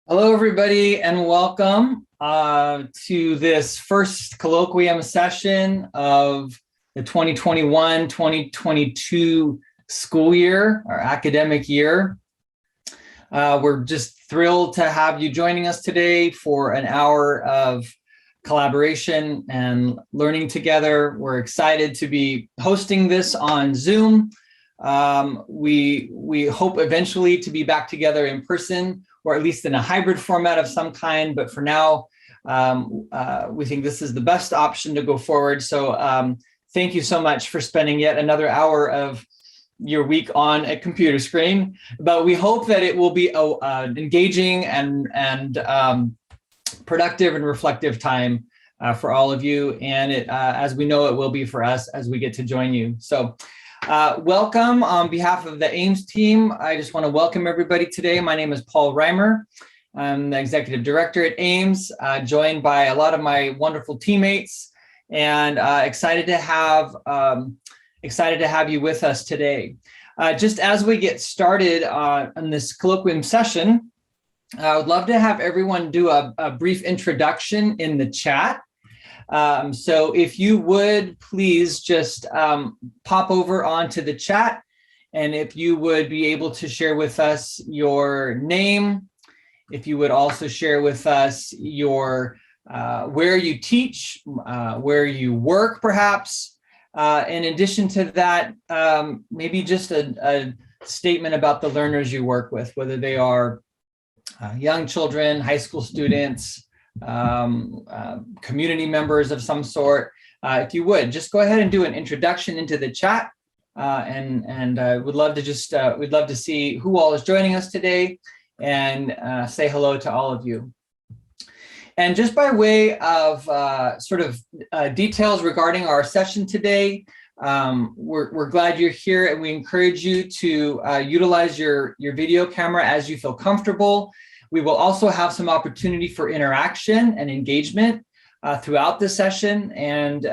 Hello, everybody, and welcome to this first colloquium session of the 2021-2022 school year, our academic year. We're just thrilled to have you joining us today for an hour of collaboration and learning together. We're excited to be hosting this on Zoom. We hope eventually to be back together in person, or at least in a hybrid format of some kind. But for now, we think this is the best option to go forward. So thank you so much for spending yet another hour of your week on a computer screen. But we hope that it will be engaging and productive and reflective time for all of you. And as we know, it will be for us as we get to join you. So welcome on behalf of the AIMS team. I just want to welcome everybody today. My name is Paul Reimer. I'm the executive director at AIMS, joined by a lot of my wonderful teammates, and excited to have you with us today. Just as we get started on this colloquium session, I would love to have everyone do a brief introduction in the chat. So if you would please just pop over onto the chat, and if you would be able to share with us your name, if you would also share with us your where you teach, where you work perhaps. In addition to that, maybe just a statement about the learners you work with, whether they are young children, high school students, community members of some sort. If you would just go ahead and do an introduction into the chat, and would love to just we'd love to see who all is joining us today, and say hello to all of you. And just by way of details regarding our session today, we're glad you're here, and we encourage you to utilize your video camera as you feel comfortable. We will also have some opportunity for interaction and engagement throughout the session. And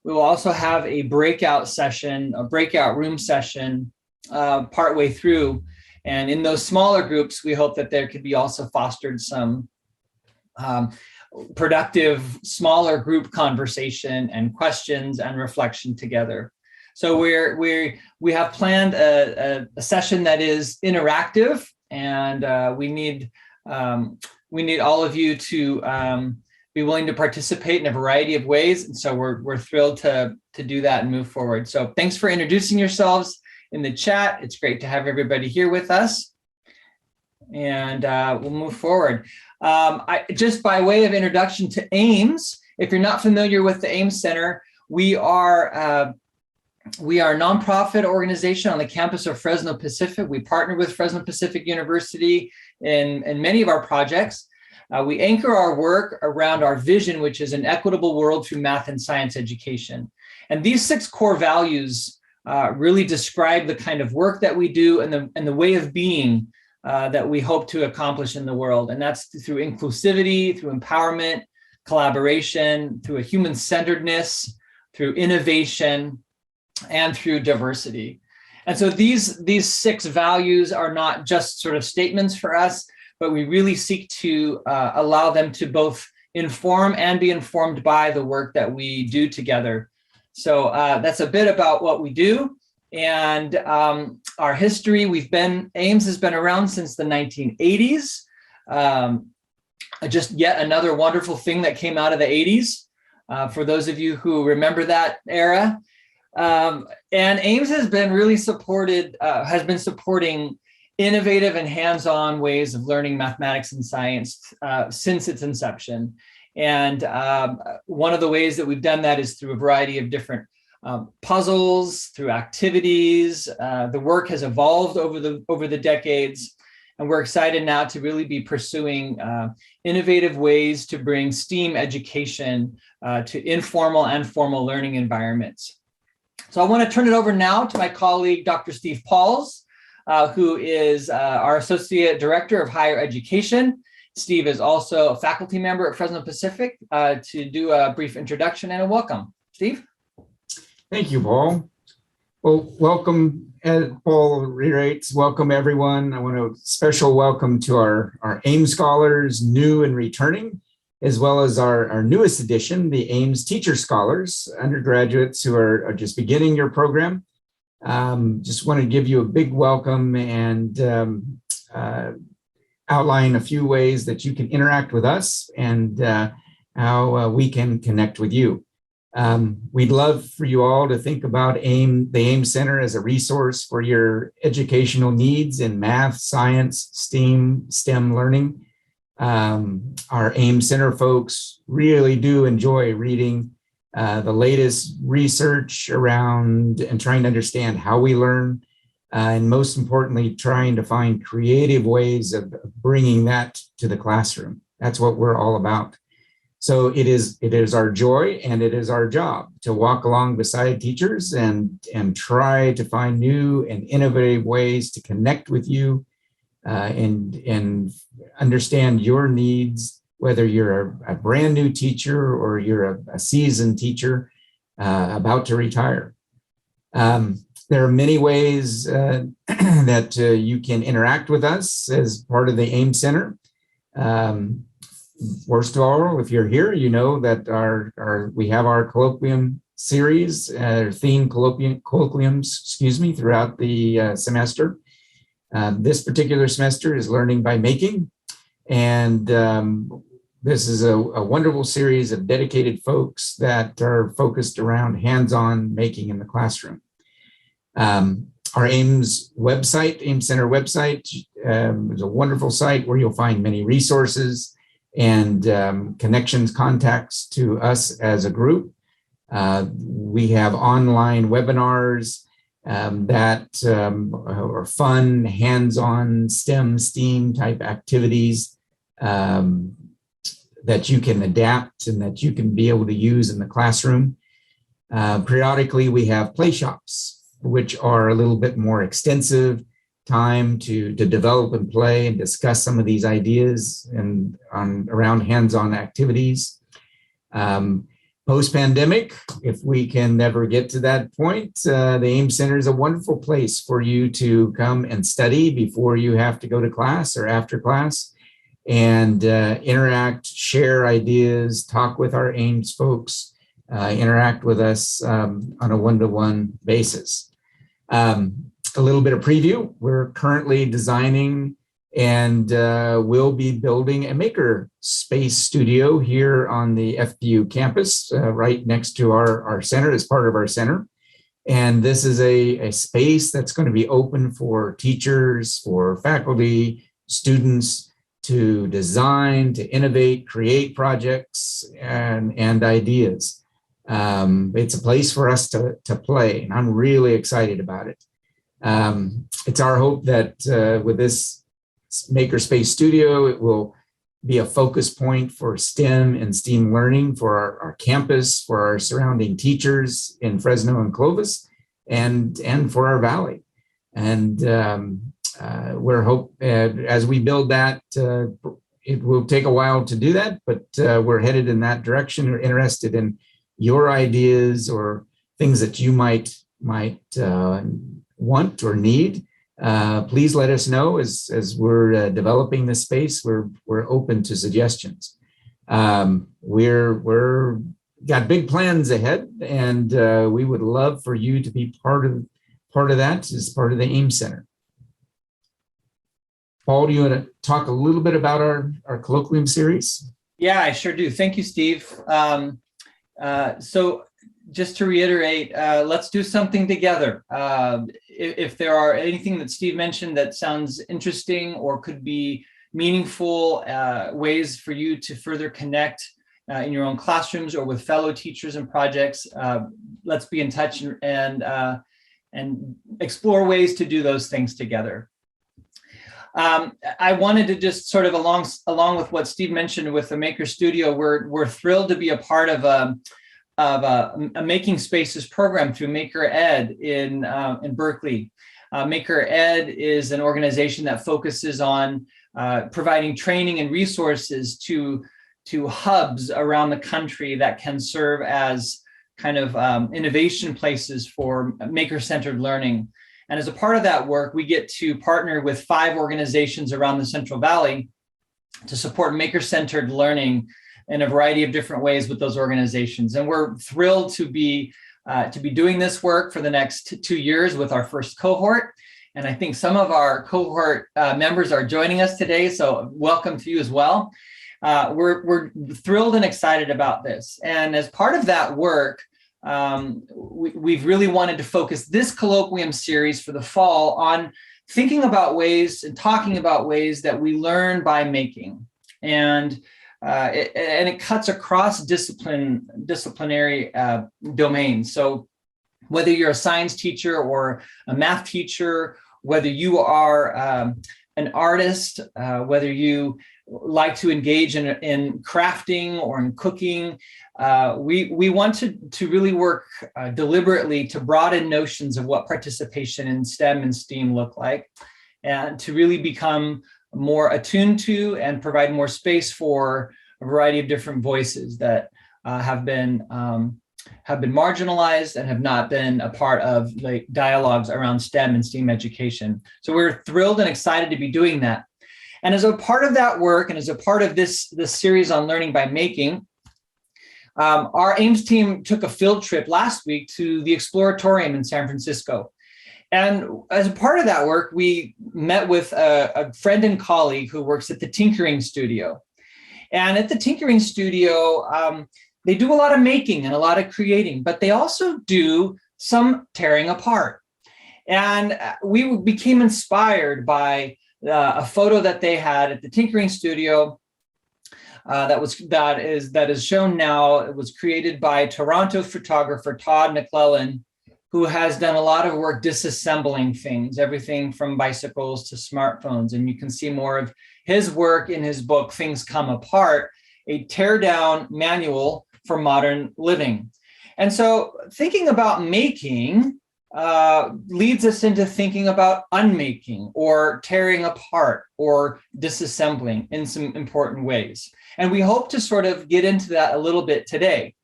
we will also have a breakout session, a breakout room session partway through. And in those smaller groups, we hope that there could be also fostered some productive, smaller group conversation and questions and reflection together. So we have planned a session that is interactive, and we need all of you to be willing to participate in a variety of ways. And so we're thrilled to do that and move forward. So thanks for introducing yourselves, in the chat. It's great to have everybody here with us. And we'll move forward. Just by way of introduction to AIMS, if you're not familiar with the AIMS Center, we are a nonprofit organization on the campus of Fresno Pacific. We partner with Fresno Pacific University in many of our projects. We anchor our work around our vision, which is an equitable world through math and science education. And these 6 core values really describe the kind of work that we do and the way of being that we hope to accomplish in the world. And that's through inclusivity, through empowerment, collaboration, through a human-centeredness, through innovation, and through diversity. And so these 6 values are not just sort of statements for us, but we really seek to allow them to both inform and be informed by the work that we do together. So that's a bit about what we do. And our history, AIMS has been around since the 1980s. Just yet another wonderful thing that came out of the 80s, for those of you who remember that era. And AIMS has been really supporting innovative and hands-on ways of learning mathematics and science since its inception. And one of the ways that we've done that is through a variety of different puzzles, through activities. The work has evolved over the decades, and we're excited now to really be pursuing innovative ways to bring STEAM education to informal and formal learning environments. So I want to turn it over now to my colleague, Dr. Steve Pauls, who is our Associate Director of Higher Education. Steve is also a faculty member at Fresno Pacific, to do a brief introduction and a welcome. Steve? Thank you, Paul. Well, welcome, Paul reiterates, welcome everyone. I want a special welcome to our AIMS scholars, new and returning, as well as our newest edition, the AIMS Teacher Scholars, undergraduates who are just beginning your program. Just want to give you a big welcome and outline a few ways that you can interact with us and how we can connect with you. We'd love for you all to think about the AIMS Center as a resource for your educational needs in math, science, STEM learning. Our AIMS Center folks really do enjoy reading the latest research around and trying to understand how we learn, and most importantly, trying to find creative ways of bringing that to the classroom. That's what we're all about. So it is our joy and it is our job to walk along beside teachers and try to find new and innovative ways to connect with you and understand your needs, whether you're a brand new teacher or you're a seasoned teacher about to retire. There are many ways that you can interact with us as part of the AIMS Center. First of all, if you're here, you know that we have our colloquium series, theme colloquiums, throughout the semester. This particular semester is Learning by Making, and this is a wonderful series of dedicated folks that are focused around hands-on making in the classroom. Our AIMS website, AIMS Center website, is a wonderful site where you'll find many resources and connections, contacts to us as a group. We have online webinars that are fun, hands-on STEAM type activities that you can adapt and that you can be able to use in the classroom. Periodically, we have play shops, which are a little bit more extensive time to develop and play and discuss some of these ideas and around hands-on activities. Post-pandemic, if we can never get to that point, the AIMS Center is a wonderful place for you to come and study before you have to go to class or after class, and interact, share ideas, talk with our AIMS folks, interact with us on a one-to-one basis. A little bit of preview. We're currently designing and we'll be building a maker space studio here on the FPU campus, right next to our center, as part of our center. And this is a space that's going to be open for teachers, for faculty, students to design, to innovate, create projects and ideas. It's a place for us to play, and I'm really excited about it. It's our hope that with this Makerspace Studio, it will be a focus point for STEM and STEAM learning for our campus, for our surrounding teachers in Fresno and Clovis, and for our valley. And we're as we build that, it will take a while to do that, but we're headed in that direction. We're interested in your ideas or things that you might want or need. Please let us know as we're developing this space. We're open to suggestions. We're got big plans ahead, and we would love for you to be part of that as part of the AIMS Center. Paul, do you want to talk a little bit about our colloquium series? Yeah, I sure do. Thank you, Steve. So just to reiterate, let's do something together. If there are anything that Steve mentioned that sounds interesting or could be meaningful ways for you to further connect in your own classrooms or with fellow teachers and projects, let's be in touch and explore ways to do those things together. I wanted to just sort of along with what Steve mentioned with the Maker Studio, we're thrilled to be a part of a Making Spaces program through Maker Ed in Berkeley. Maker Ed is an organization that focuses on providing training and resources to hubs around the country that can serve as kind of innovation places for maker-centered learning. And as a part of that work, we get to partner with 5 organizations around the Central Valley to support maker-centered learning in a variety of different ways with those organizations. And we're thrilled to be doing this work for the next 2 years with our first cohort. And I think some of our cohort members are joining us today, so welcome to you as well. We're thrilled and excited about this. And as part of that work, we've really wanted to focus this colloquium series for the fall on thinking about ways and talking about ways that we learn by making. And it cuts across disciplinary domains. So whether you're a science teacher or a math teacher, whether you are an artist, whether you like to engage in crafting or in cooking, we want to really work deliberately to broaden notions of what participation in STEM and STEAM look like, and to really become more attuned to and provide more space for a variety of different voices that have been marginalized and have not been a part of like dialogues around STEM and STEAM education. So we're thrilled and excited to be doing that. And as a part of that work, and as a part of this series on learning by making, our AIMS team took a field trip last week to the Exploratorium in San Francisco. And as a part of that work, we met with a friend and colleague who works at the Tinkering Studio. And at the Tinkering Studio, they do a lot of making and a lot of creating, but they also do some tearing apart. And we became inspired by a photo that they had at the Tinkering Studio that is shown now. It was created by Toronto photographer Todd McClellan, who has done a lot of work disassembling things, everything from bicycles to smartphones. And you can see more of his work in his book, Things Come Apart, a tear-down manual for modern living. And so thinking about making leads us into thinking about unmaking or tearing apart or disassembling in some important ways. And we hope to sort of get into that a little bit today.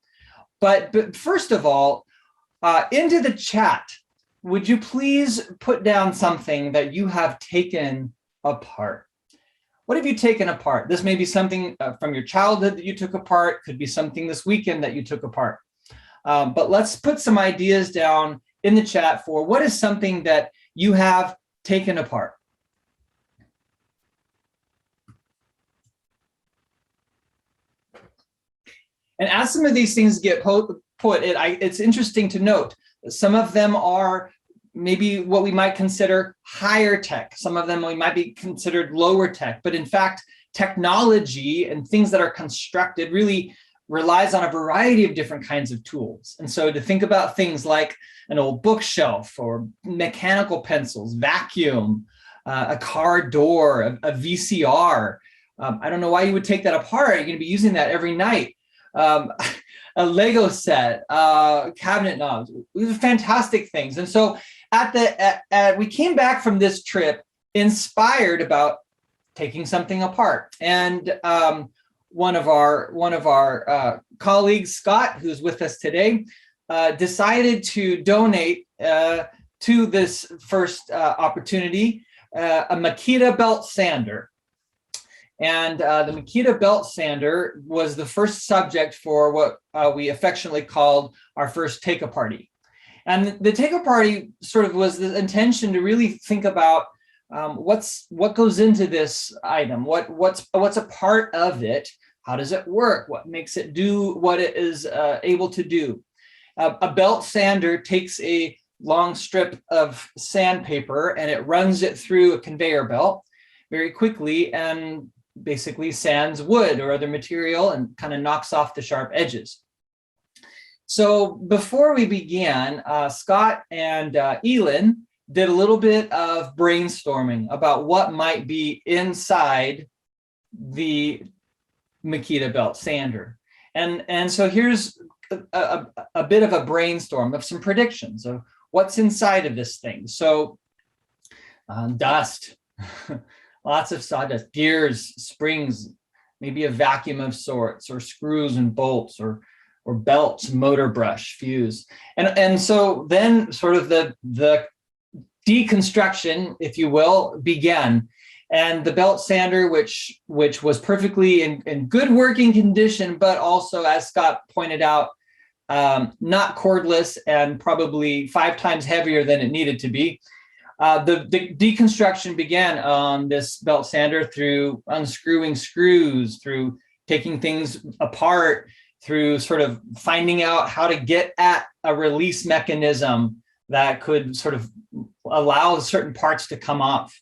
But first of all, into the chat, would you please put down something that you have taken apart? What have you taken apart? This may be something from your childhood that you took apart, could be something this weekend that you took apart. But let's put some ideas down in the chat for what is something that you have taken apart. And as some of these things get put, it's interesting to note Some of them are maybe what we might consider higher tech. Some of them we might be considered lower tech. But in fact, technology and things that are constructed really relies on a variety of different kinds of tools. And so to think about things like an old bookshelf or mechanical pencils, vacuum, a car door, a VCR. I don't know why you would take that apart. You're going to be using that every night. A Lego set, cabinet knobs. These are fantastic things. And so we came back from this trip inspired about taking something apart. And one of our colleagues, Scott, who's with us today, decided to donate to this first opportunity a Makita belt sander. And the Makita belt sander was the first subject for what we affectionately called our first take-a-party. And the take-a-party sort of was the intention to really think about what goes into this item, what's a part of it, how does it work, what makes it do what it is able to do. A belt sander takes a long strip of sandpaper and it runs it through a conveyor belt very quickly and basically sands wood or other material and kind of knocks off the sharp edges. So before we began, Scott and Elin did a little bit of brainstorming about what might be inside the Makita belt sander. And so here's a bit of a brainstorm of some predictions of what's inside of this thing. So dust, lots of sawdust, gears, springs, maybe a vacuum of sorts, or screws and bolts, or belts, motor brush, fuse. And so then sort of the deconstruction, if you will, began. And the belt sander, which was perfectly in good working condition, but also, as Scott pointed out, not cordless and probably 5 times heavier than it needed to be. The deconstruction began on this belt sander through unscrewing screws, through taking things apart, through sort of finding out how to get at a release mechanism that could sort of allow certain parts to come off.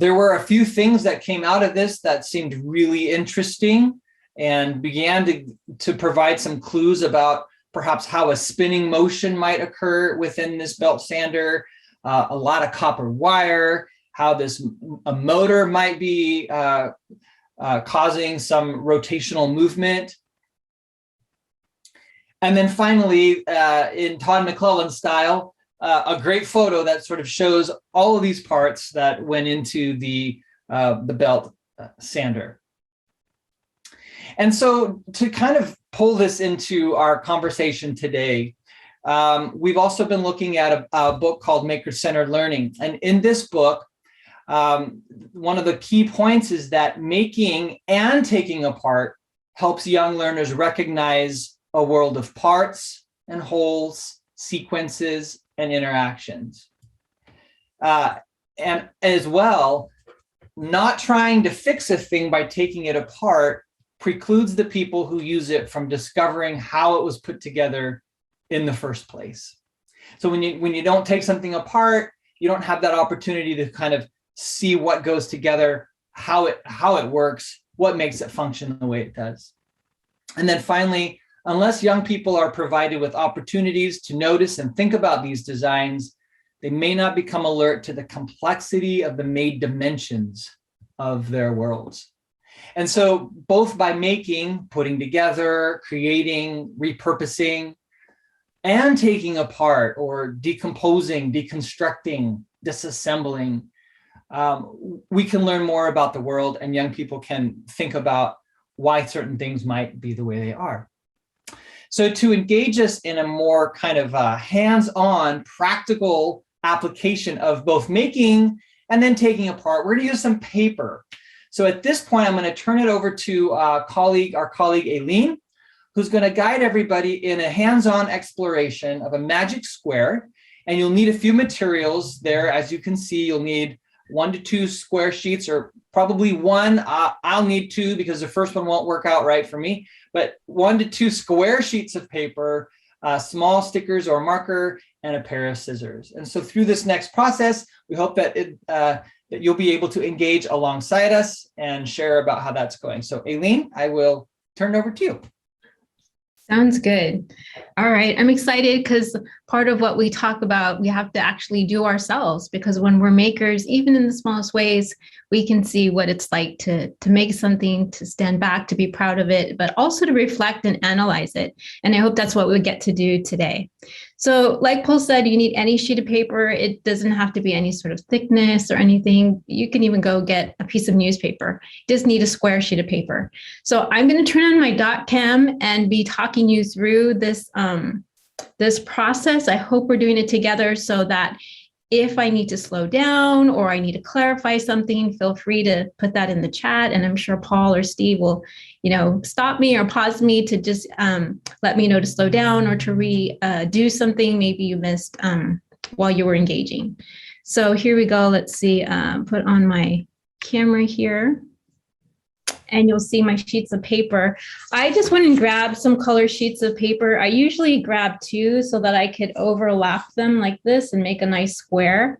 There were a few things that came out of this that seemed really interesting and began to provide some clues about perhaps how a spinning motion might occur within this belt sander, a lot of copper wire, how a motor might be causing some rotational movement. And then finally, in Todd McClellan style, a great photo that sort of shows all of these parts that went into the belt sander. And so to kind of pull this into our conversation today, we've also been looking at a book called Maker-Centered Learning. And in this book, one of the key points is that making and taking apart helps young learners recognize a world of parts and wholes, sequences, and interactions. And as well, not trying to fix a thing by taking it apart precludes the people who use it from discovering how it was put together in the first place. So when you don't take something apart, you don't have that opportunity to kind of see what goes together, how it works, what makes it function the way it does. And then finally, unless young people are provided with opportunities to notice and think about these designs, they may not become alert to the complexity of the made dimensions of their worlds. And so both by making, putting together, creating, repurposing, and taking apart or decomposing, deconstructing, disassembling, we can learn more about the world, and young people can think about why certain things might be the way they are. So to engage us in a more kind of hands-on, practical application of both making and then taking apart, we're going to use some paper. So at this point, I'm going to turn it over to our colleague Aileen, who's going to guide everybody in a hands-on exploration of a magic square. And you'll need a few materials there. As you can see, you'll need 1 to 2 square sheets, or probably one. I'll need 2 because the first one won't work out right for me. But 1 to 2 square sheets of paper, small stickers or marker, and a pair of scissors. And so through this next process, we hope that that you'll be able to engage alongside us and share about how that's going. So Aileen, I will turn it over to you. Sounds good. All right. I'm excited because part of what we talk about, we have to actually do ourselves, because when we're makers, even in the smallest ways, we can see what it's like to make something, to stand back, to be proud of it, but also to reflect and analyze it. And I hope that's what we get to do today. So like Paul said, you need any sheet of paper. It doesn't have to be any sort of thickness or anything. You can even go get a piece of newspaper. You just need a square sheet of paper. So I'm going to turn on my dot cam and be talking you through this, this process. I hope we're doing it together so that if I need to slow down or I need to clarify something, feel free to put that in the chat. And I'm sure Paul or Steve will, stop me or pause me to just let me know to slow down or to do something maybe you missed while you were engaging. So here we go. Let's see, put on my camera here. And you'll see my sheets of paper. I just went and grabbed some color sheets of paper. I usually grab 2 so that I could overlap them like this and make a nice square.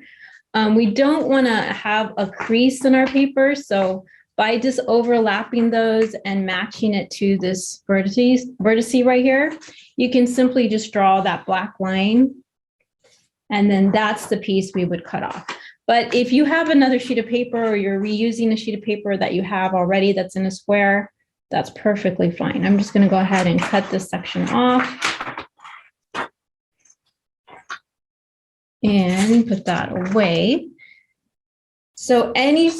We don't want to have a crease in our paper. So by just overlapping those and matching it to this vertice right here, you can simply just draw that black line. And then that's the piece we would cut off. But if you have another sheet of paper or you're reusing a sheet of paper that you have already that's in a square, that's perfectly fine. I'm just going to go ahead and cut this section off and put that away. So any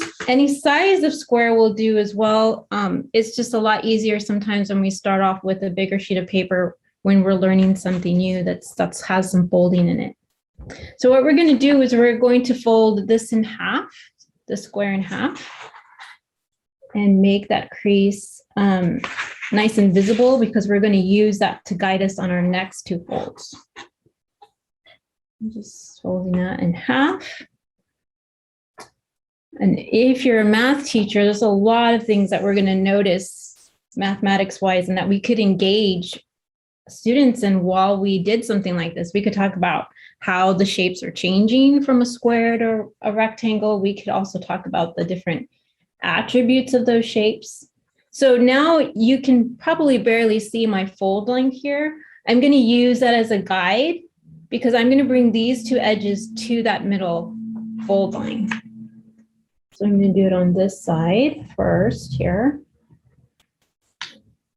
size of square will do as well. It's just a lot easier sometimes when we start off with a bigger sheet of paper when we're learning something new that has some folding in it. So what we're going to do is we're going to fold this in half, the square in half, and make that crease nice and visible, because we're going to use that to guide us on our next 2 folds. I'm just folding that in half. And if you're a math teacher, there's a lot of things that we're going to notice mathematics-wise and that we could engage students in while we did something like this. We could talk about how the shapes are changing from a square to a rectangle. We could also talk about the different attributes of those shapes. So now you can probably barely see my fold line here. I'm going to use that as a guide because I'm going to bring these 2 edges to that middle fold line. So I'm going to do it on this side first here.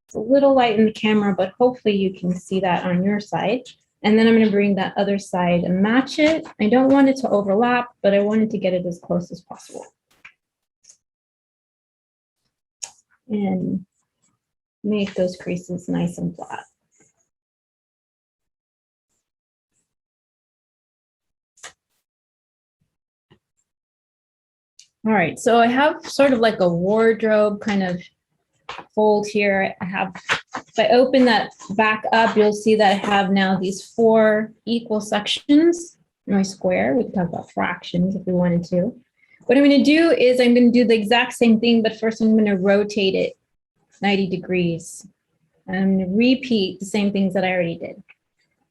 It's a little light in the camera, but hopefully you can see that on your side. And then I'm going to bring that other side and match it. I don't want it to overlap, but I wanted to get it as close as possible. And make those creases nice and flat. All right, so I have sort of like a wardrobe kind of fold here. If I open that back up, you'll see that I have now these 4 equal sections in my square. We can talk about fractions if we wanted to. What I'm going to do is I'm going to do the exact same thing, but first I'm going to rotate it 90 degrees. I'm going to repeat the same things that I already did.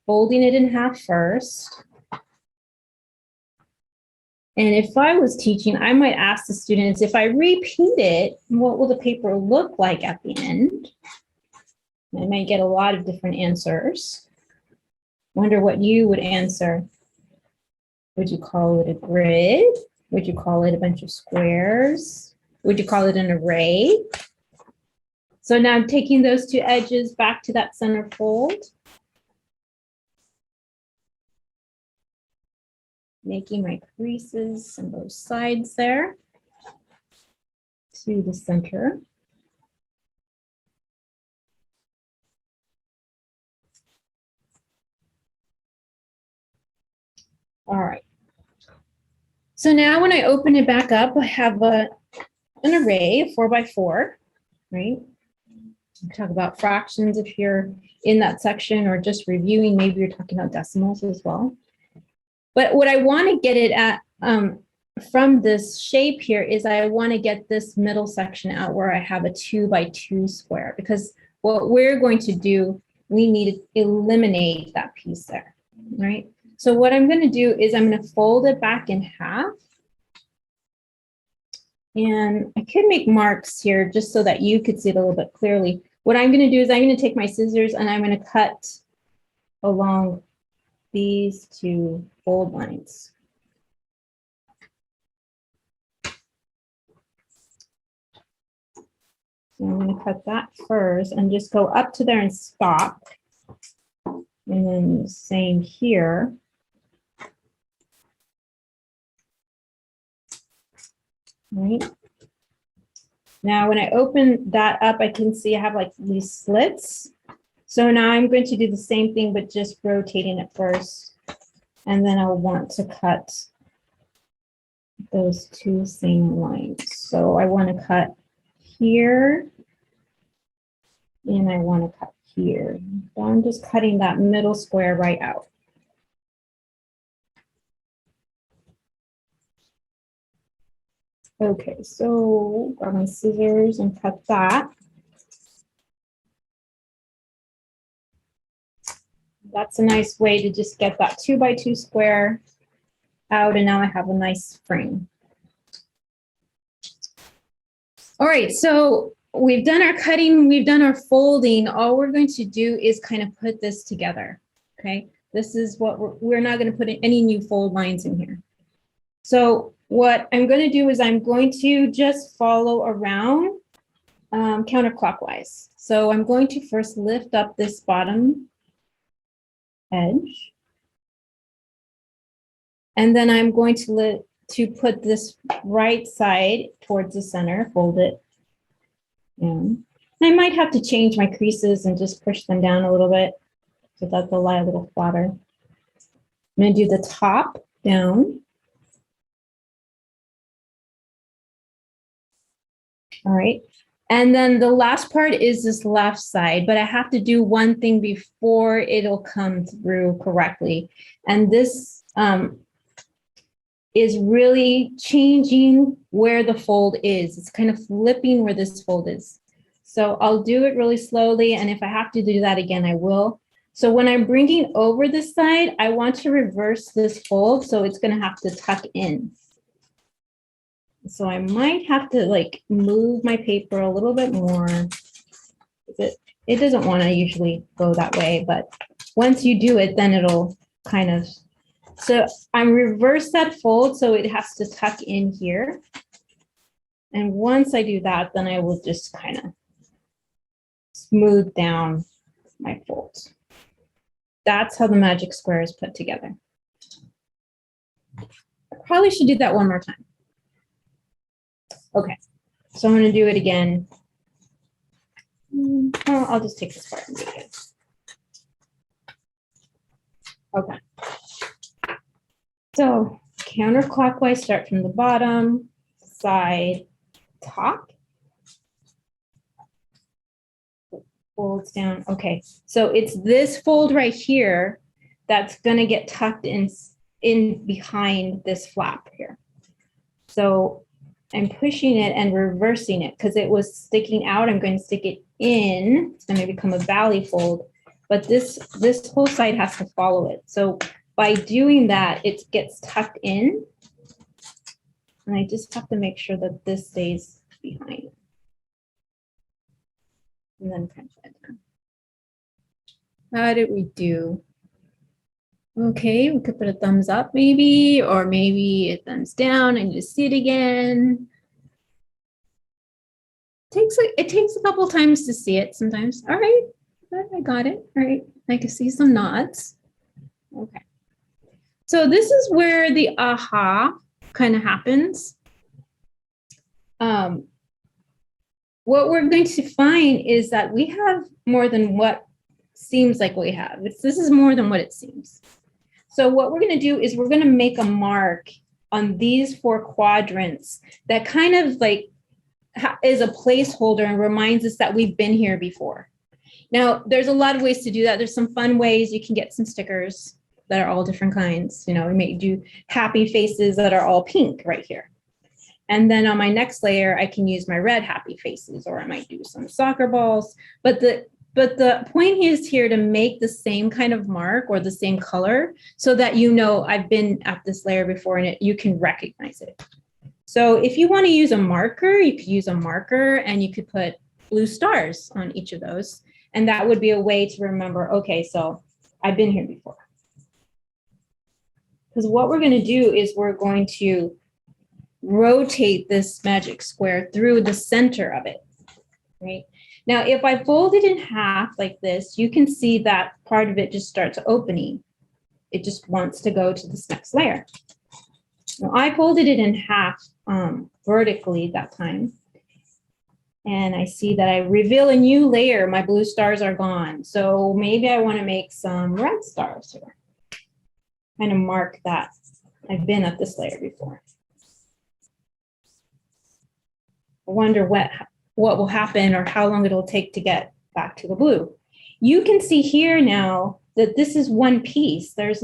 Folding it in half first. And if I was teaching, I might ask the students, if I repeat it, what will the paper look like at the end? I might get a lot of different answers. Wonder what you would answer. Would you call it a grid? Would you call it a bunch of squares? Would you call it an array? So now I'm taking those 2 edges back to that center fold. Making my creases on both sides there to the center. All right. So now when I open it back up, I have an array, 4x4, right? We talk about fractions if you're in that section, or just reviewing, maybe you're talking about decimals as well. But what I want to get it at from this shape here is I want to get this middle section out where I have a 2x2 square, because what we're going to do we need to eliminate that piece there, right? So what I'm going to do is I'm going to fold it back in half. And I could make marks here just so that you could see it a little bit clearly. What I'm going to do is I'm going to take my scissors and I'm going to cut along these two fold lines. So I'm going to cut that first and just go up to there and stop. And then same here. Right. Now, when I open that up, I can see I have like these slits. So now I'm going to do the same thing, but just rotating it first. And then I'll want to cut those two same lines. So I want to cut here. And I want to cut here. So I'm just cutting that middle square right out. Okay, so grab my scissors and cut that. That's a nice way to just get that 2x2 square out, and now I have a nice frame. All right, so we've done our cutting, we've done our folding. All we're going to do is kind of put this together, okay? This is what we're not going to put any new fold lines in here. So what I'm going to do is I'm going to just follow around counterclockwise. So I'm going to first lift up this bottom edge. And then I'm going to put this right side towards the center, fold it in. And I might have to change my creases and just push them down a little bit so that they'll lie a little flatter. I'm going to do the top down. All right. And then the last part is this left side, but I have to do one thing before it'll come through correctly. And this is really changing where the fold is. It's kind of flipping where this fold is. So I'll do it really slowly. And if I have to do that again, I will. So when I'm bringing over this side, I want to reverse this fold. So it's going to have to tuck in. So I might have to like move my paper a little bit more. It doesn't want to usually go that way, but once you do it, then it'll kind of, so I'm reverse that fold. So it has to tuck in here. And once I do that, then I will just kind of smooth down my folds. That's how the magic square is put together. I probably should do that one more time. Okay, so I'm going to do it again. Oh, I'll just take this part and do it again. Okay. So counterclockwise, start from the bottom, side, top. Folds down. Okay, so it's this fold right here that's going to get tucked in behind this flap here. So I'm pushing it and reversing it because it was sticking out. I'm going to stick it in. It's going to become a valley fold, but this whole side has to follow it. So by doing that, it gets tucked in. And I just have to make sure that this stays behind. And then crunch that down. How did we do? Okay, we could put a thumbs up maybe, or maybe a thumbs down and just see it again. It takes a couple times to see it sometimes. All right, I got it. All right, I can see some nods. Okay. So this is where the aha kind of happens. What we're going to find is that we have more than what seems like we have. This is more than what it seems. So what we're going to do is we're going to make a mark on these 4 quadrants that kind of like is a placeholder and reminds us that we've been here before. Now, there's a lot of ways to do that. There's some fun ways. You can get some stickers that are all different kinds. You know, we may do happy faces that are all pink right here. And then on my next layer, I can use my red happy faces, or I might do some soccer balls. But But the point is here to make the same kind of mark or the same color so that you know I've been at this layer before and you can recognize it. So if you want to use a marker, you could use a marker and you could put blue stars on each of those. And that would be a way to remember, okay, so I've been here before. Because what we're going to do is we're going to rotate this magic square through the center of it, right? Now, if I fold it in half like this, you can see that part of it just starts opening. It just wants to go to this next layer. Now, I folded it in half vertically that time. And I see that I reveal a new layer. My blue stars are gone. So maybe I want to make some red stars here. Kind of mark that I've been at this layer before. I wonder what will happen or how long it'll take to get back to the blue. You can see here now that this is one piece. This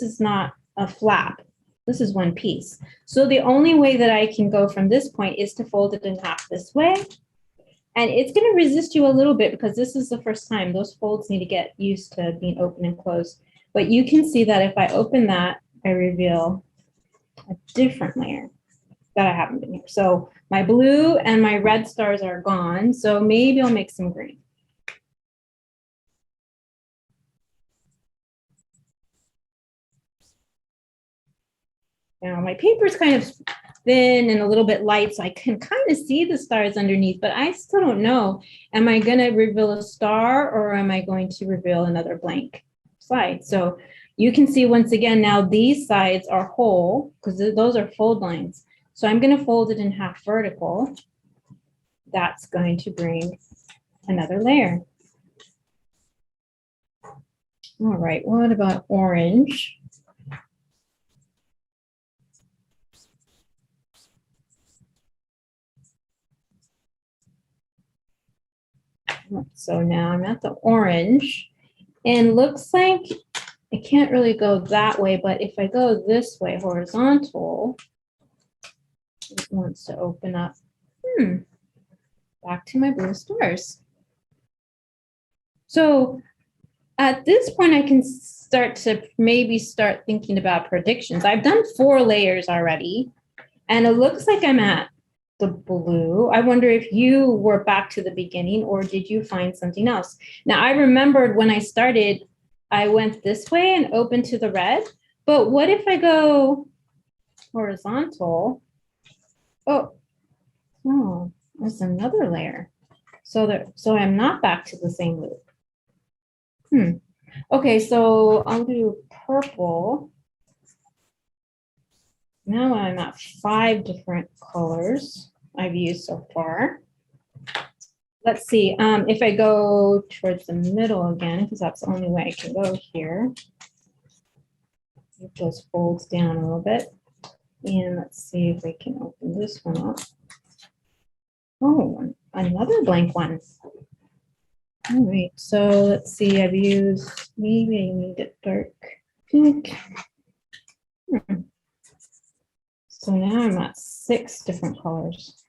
is not a flap. This is one piece. So the only way that I can go from this point is to fold it in half this way. And it's going to resist you a little bit because this is the first time. Those folds need to get used to being open and closed. But you can see that if I open that, I reveal a different layer that I haven't been here. So my blue and my red stars are gone. So maybe I'll make some green. Now my paper's kind of thin and a little bit light, so I can kind of see the stars underneath, but I still don't know. Am I going to reveal a star or am I going to reveal another blank slide? So you can see once again, now these sides are whole because those are fold lines. So I'm going to fold it in half vertical. That's going to bring another layer. All right, what about orange? So now I'm at the orange and looks like I can't really go that way, but if I go this way, horizontal, it wants to open up. Back to my blue stars. So at this point, I can start thinking about predictions. I've done 4 layers already, and it looks like I'm at the blue. I wonder if you were back to the beginning or did you find something else? Now, I remembered when I started, I went this way and opened to the red, but what if I go horizontal? Oh, there's another layer. So I'm not back to the same loop. Okay, so I'll do purple. Now I'm at 5 different colors I've used so far. Let's see, if I go towards the middle again, because that's the only way I can go here. It just folds down a little bit. And let's see if I can open this one up. Oh, another blank one. All right, so let's see, I've used, maybe I need it dark pink. So now I'm at 6 different colors.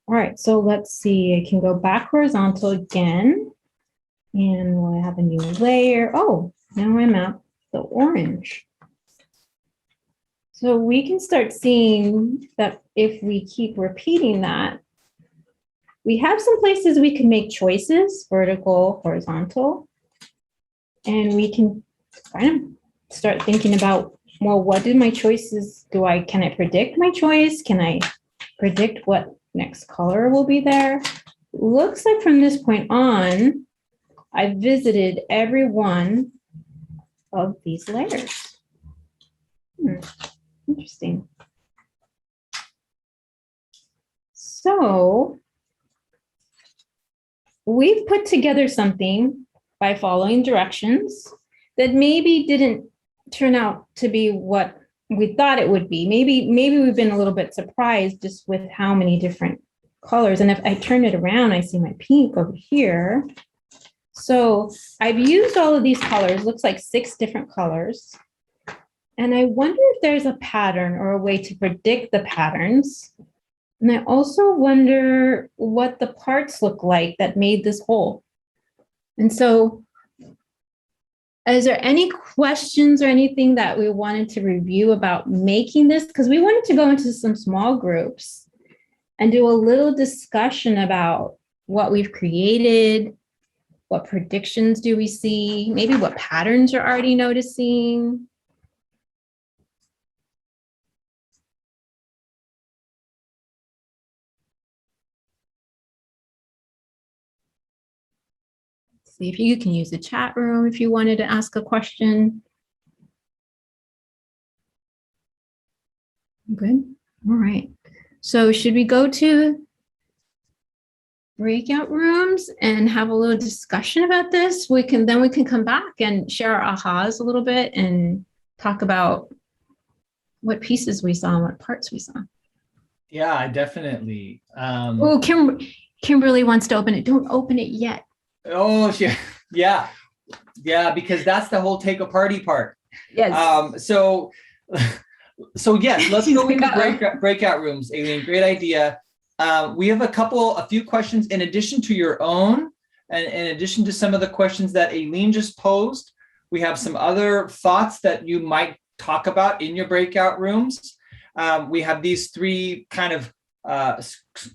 All right, so let's see, I can go back horizontal again. And we'll have a new layer. Oh, now I'm at the orange. So we can start seeing that if we keep repeating that, we have some places we can make choices, vertical, horizontal, and we can kind of start thinking about, well, what do my choices, can I predict my choice? Can I predict what next color will be there? Looks like from this point on, I've visited every one of these layers. Interesting. So we've put together something by following directions that maybe didn't turn out to be what we thought it would be. Maybe we've been a little bit surprised just with how many different colors. And if I turn it around, I see my pink over here. So I've used all of these colors, looks like 6 different colors. And I wonder if there's a pattern or a way to predict the patterns. And I also wonder what the parts look like that made this whole. And so, is there any questions or anything that we wanted to review about making this? Because we wanted to go into some small groups and do a little discussion about what we've created, what predictions do we see, maybe what patterns you're already noticing. See if you can use the chat room if you wanted to ask a question. Good. All right. So should we go to breakout rooms and have a little discussion about this? We can come back and share our ahas a little bit and talk about what pieces we saw and what parts we saw. Yeah, definitely. Oh, Kimberly wants to open it. Don't open it yet. Oh, yeah, because that's the whole take a party part. Yes. So yes, let's go into breakout rooms. Aileen, great idea. We have a few questions in addition to your own, and in addition to some of the questions that Aileen just posed. We have some other thoughts that you might talk about in your breakout rooms. We have these three kind of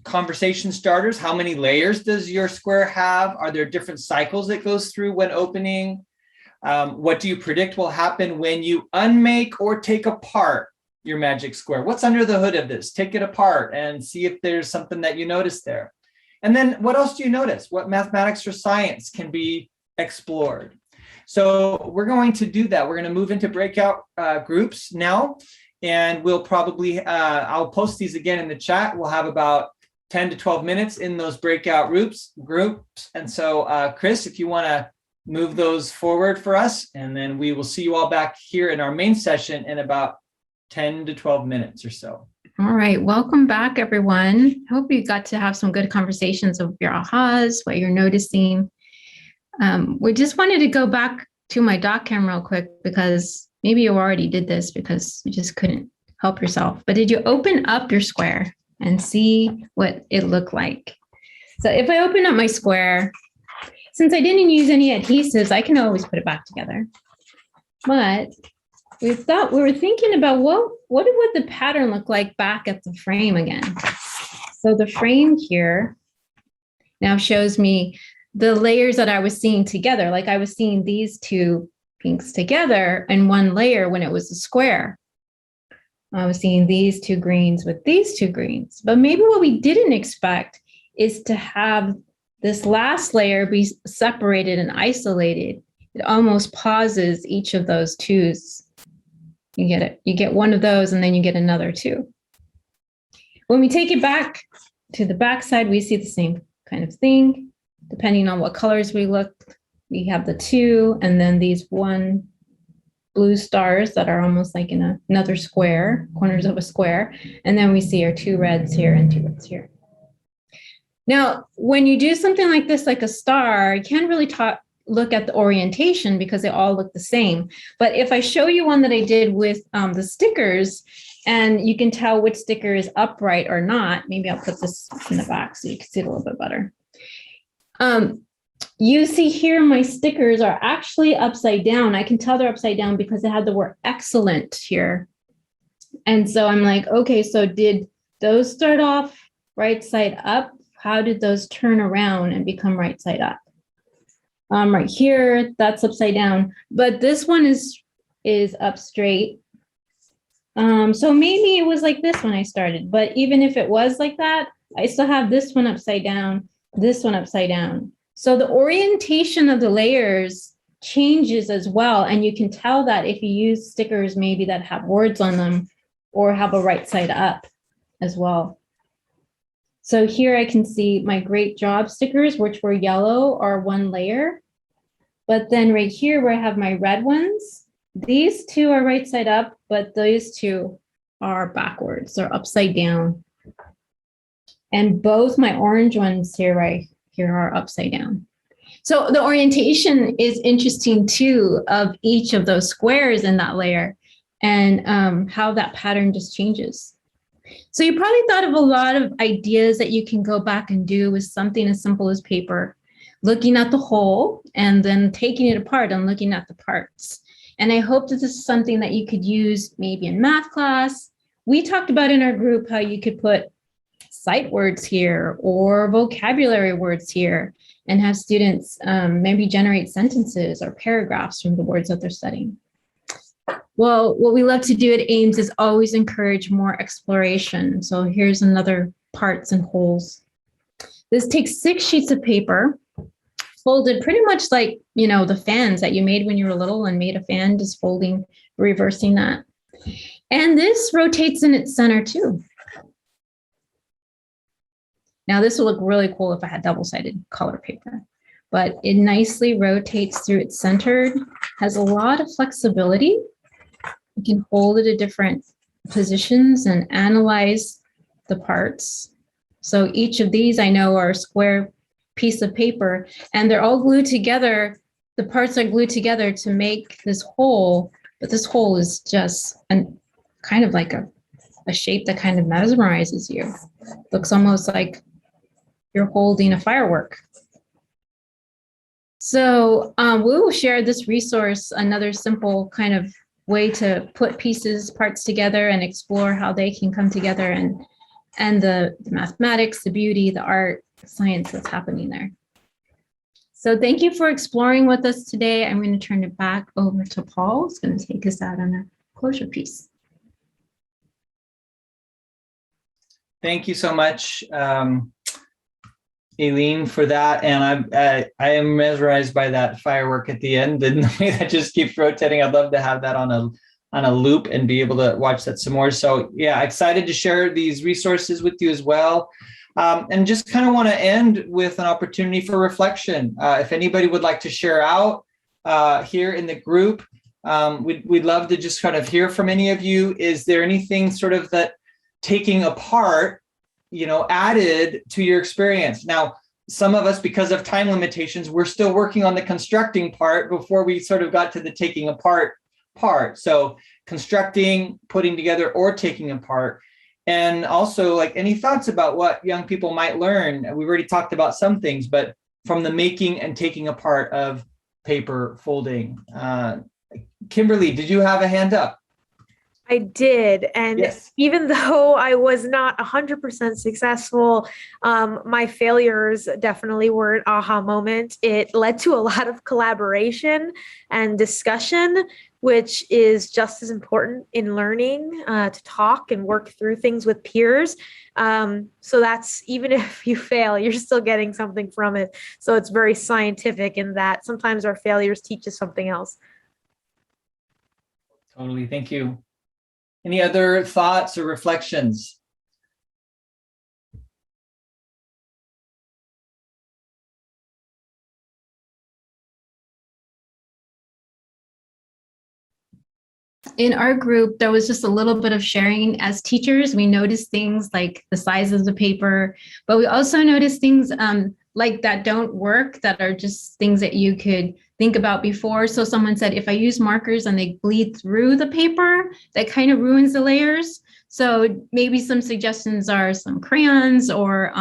conversation starters. How many layers does your square have? Are there different cycles it goes through when opening? What do you predict will happen when you unmake or take apart your magic square? What's under the hood of this? Take it apart and see if there's something that you notice there. And then what else do you notice? What mathematics or science can be explored? So we're going to do that. We're going to move into breakout groups now. And we'll probably, I'll post these again in the chat. We'll have about 10 to 12 minutes in those breakout groups. And so, Chris, if you want to move those forward for us, and then we will see you all back here in our main session in about 10 to 12 minutes or so. All right. Welcome back, everyone. Hope you got to have some good conversations of your ahas, what you're noticing. We just wanted to go back to my doc cam real quick because maybe you already did this because you just couldn't help yourself. But did you open up your square and see what it looked like? So if I open up my square, since I didn't use any adhesives, I can always put it back together. But we were thinking about what would the pattern look like back at the frame again. So the frame here now shows me the layers that I was seeing together. Like I was seeing these two pinks together in one layer when it was a square. I was seeing these two greens with these two greens. But maybe what we didn't expect is to have this last layer be separated and isolated. It almost pauses each of those twos. You get it. You get one of those and then you get another two. When we take it back to the back side, we see the same kind of thing. Depending on what colors we look, we have the two and then these one blue stars that are almost like in another square, corners of a square. And then we see our two reds here and two reds here. Now, when you do something like this, like a star, you can't really look at the orientation because they all look the same. But if I show you one that I did with the stickers, and you can tell which sticker is upright or not, maybe I'll put this in the back so you can see it a little bit better. You see here, my stickers are actually upside down. I can tell they're upside down because they had the word excellent here. And so I'm like, okay, so did those start off right side up? How did those turn around and become right side up? Right here, that's upside down, but this one is up straight. So maybe it was like this when I started, but even if it was like that, I still have this one upside down, this one upside down. So the orientation of the layers changes as well. And you can tell that if you use stickers maybe that have words on them or have a right side up as well. So here I can see my great job stickers, which were yellow, are one layer. But then right here where I have my red ones, these two are right side up, but these two are backwards, they're upside down. And both my orange ones here, right here, are upside down. So the orientation is interesting too of each of those squares in that layer and how that pattern just changes. So you probably thought of a lot of ideas that you can go back and do with something as simple as paper, looking at the whole and then taking it apart and looking at the parts. And I hope that this is something that you could use maybe in math class. We talked about in our group how you could put sight words here or vocabulary words here and have students maybe generate sentences or paragraphs from the words that they're studying. Well, what we love to do at AIMS is always encourage more exploration. So here's another parts and wholes. This takes 6 sheets of paper, folded pretty much like, the fans that you made when you were little and made a fan, just folding, reversing that. And this rotates in its center too. Now this will look really cool if I had double-sided color paper, but it nicely rotates through its center, has a lot of flexibility. You can hold it at different positions and analyze the parts. So each of these I know are a square piece of paper and they're all glued together. The parts are glued together to make this whole, but this whole is just kind of like a shape that kind of mesmerizes you. Looks almost like you're holding a firework. So we will share this resource, another simple kind of way to put parts together and explore how they can come together and the mathematics, the beauty, the art, the science that's happening there. So thank you for exploring with us today. I'm going to turn it back over to Paul. He's going to take us out on a closure piece. Thank you so much, Aileen, for that. And I am mesmerized by that firework at the end and the way that just keeps rotating. I'd love to have that on a loop and be able to watch that some more. So yeah, excited to share these resources with you as well. And just kind of want to end with an opportunity for reflection. If anybody would like to share out here in the group, we'd love to just kind of hear from any of you. Is there anything sort of that taking apart, added to your experience? Now, some of us, because of time limitations, we're still working on the constructing part before we sort of got to the taking apart part. So constructing, putting together, or taking apart. And also, like, any thoughts about what young people might learn? We've already talked about some things, but from the making and taking apart of paper folding. Kimberly, did you have a hand up? I did. And yes. Even though I was not 100% successful, my failures definitely were an aha moment. It led to a lot of collaboration and discussion, which is just as important in learning, to talk and work through things with peers. So that's, even if you fail, you're still getting something from it. So it's very scientific in that sometimes our failures teach us something else. Totally. Thank you. Any other thoughts or reflections? In our group, there was just a little bit of sharing as teachers. We noticed things like the size of the paper, but we also noticed things like that don't work, that are just things that you could think about before. So someone said, if I use markers and they bleed through the paper, that kind of ruins the layers. So maybe some suggestions are some crayons or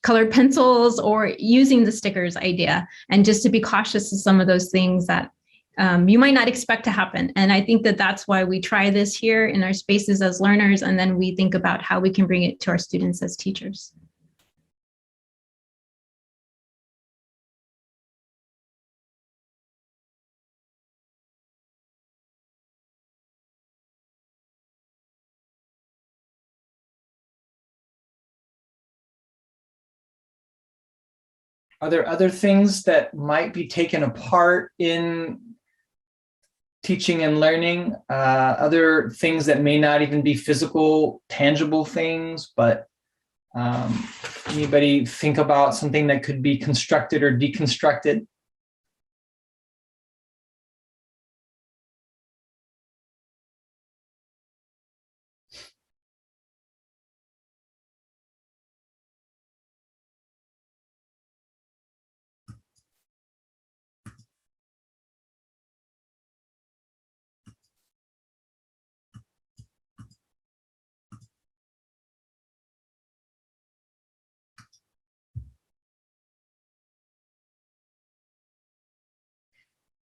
colored pencils, or using the stickers idea, and just to be cautious of some of those things that you might not expect to happen. And I think that that's why we try this here in our spaces as learners, and then we think about how we can bring it to our students as teachers. Are there other things that might be taken apart in teaching and learning? Other things that may not even be physical, tangible things, but anybody think about something that could be constructed or deconstructed?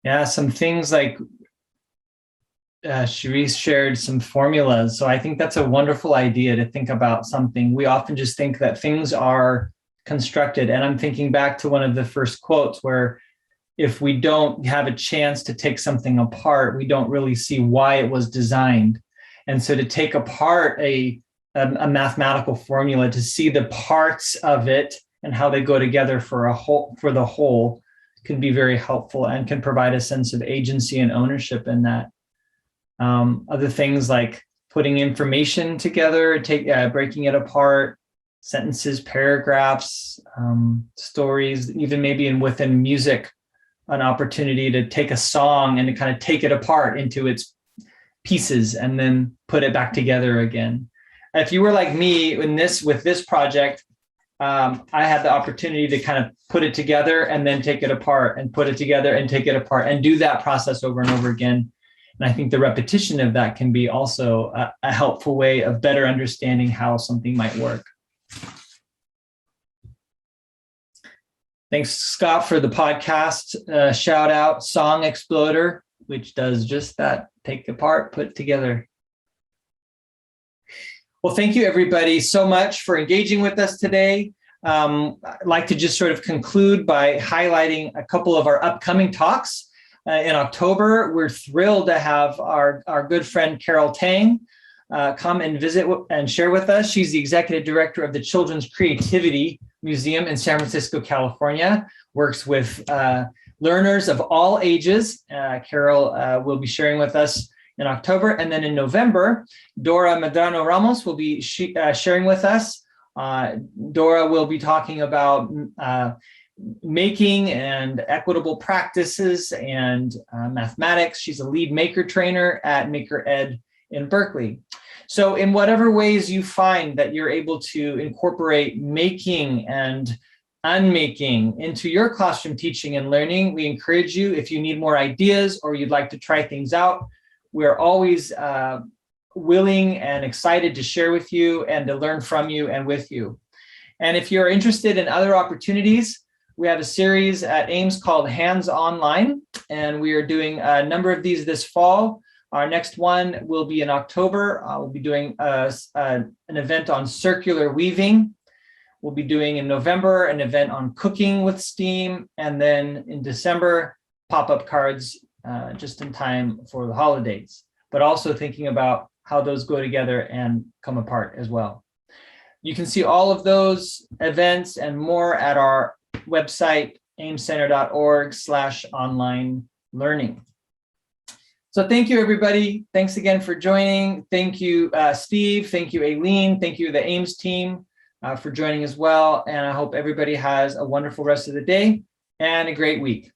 Yeah, some things like Cherise shared some formulas. So I think that's a wonderful idea to think about something. We often just think that things are constructed. And I'm thinking back to one of the first quotes where if we don't have a chance to take something apart, we don't really see why it was designed. And so to take apart a mathematical formula, to see the parts of it and how they go together for the whole can be very helpful and can provide a sense of agency and ownership in that. Other things like putting information together, breaking it apart, sentences, paragraphs, stories, even maybe within music, an opportunity to take a song and to kind of take it apart into its pieces and then put it back together again. If you were like me with this project, I had the opportunity to kind of put it together and then take it apart and put it together and take it apart and do that process over and over again. And I think the repetition of that can be also a helpful way of better understanding how something might work. Thanks, Scott, for the podcast. Shout out Song Exploder, which does just that. Take apart, put together. Well, thank you, everybody, so much for engaging with us today. I'd like to just sort of conclude by highlighting a couple of our upcoming talks. In October, we're thrilled to have our good friend Carol Tang come and visit and share with us. She's the executive director of the Children's Creativity Museum in San Francisco, California, works with learners of all ages. Carol will be sharing with us in October. And then in November, Dora Medrano Ramos will be sharing with us. Dora will be talking about making and equitable practices and mathematics. She's a lead maker trainer at Maker Ed in Berkeley. So in whatever ways you find that you're able to incorporate making and unmaking into your classroom teaching and learning, we encourage you, if you need more ideas or you'd like to try things out, we're always willing and excited to share with you and to learn from you and with you. And if you're interested in other opportunities, we have a series at AIMS called Hands Online, and we are doing a number of these this fall. Our next one will be in October. We'll be doing an event on circular weaving. We'll be doing in November an event on cooking with steam, and then in December, pop-up cards just in time for the holidays, but also thinking about how those go together and come apart as well. You can see all of those events and more at our website, aimscenter.org/online learning. So thank you, everybody. Thanks again for joining. Thank you, Steve. Thank you, Aileen. Thank you, the AIMS team, for joining as well. And I hope everybody has a wonderful rest of the day and a great week.